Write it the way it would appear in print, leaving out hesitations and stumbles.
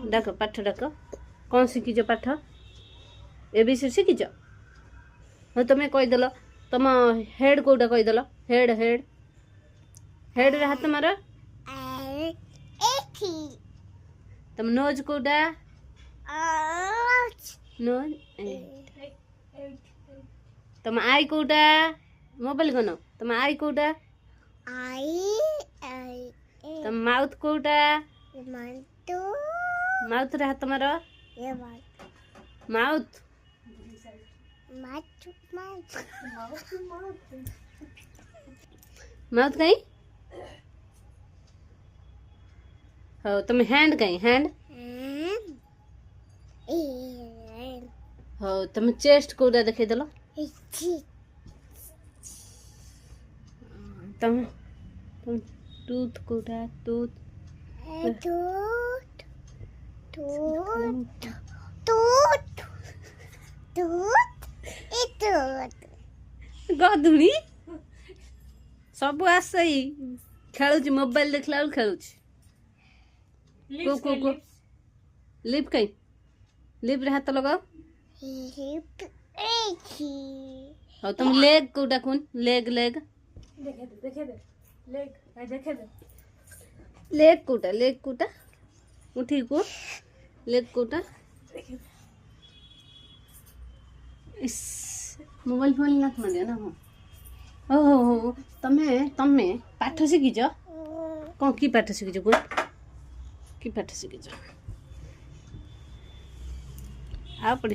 डाक पाठ डाक कौन शिखिच पाठ एबीसी शिखिच हाँ तुम्हें कहीदेल तुम हेड कोटा कहीदेल हेड हेड हेड रे हाथ मार तुम नोज कोटा नोज तुम आई कोटा मोबाइल कौन तुम आई कोटा तुम माउथ कोटा माउथ रे हाथ मार माउथ माउथ कहीं हो तुम हैंड कहीं हैंड हो तुम चेस्ट कोटा देखे देल तुम तुम टूथ कोटा टूथ गधुड़ी सब आसे खेलुची मोबाइल देखला खेलुची को को को लिप कहीं लिप रे हाथ लगाओ हो तुम लेग कोटा कौन लेग लेग देखे दे लेग कोटा उठी को लेग कोटा इस मोबाइल फोन ना मारियो ना हो तमे तमे पाठ शिखिच कौन की पाठ शिखिच कोई की पाठ शिखिच आ पढ़ी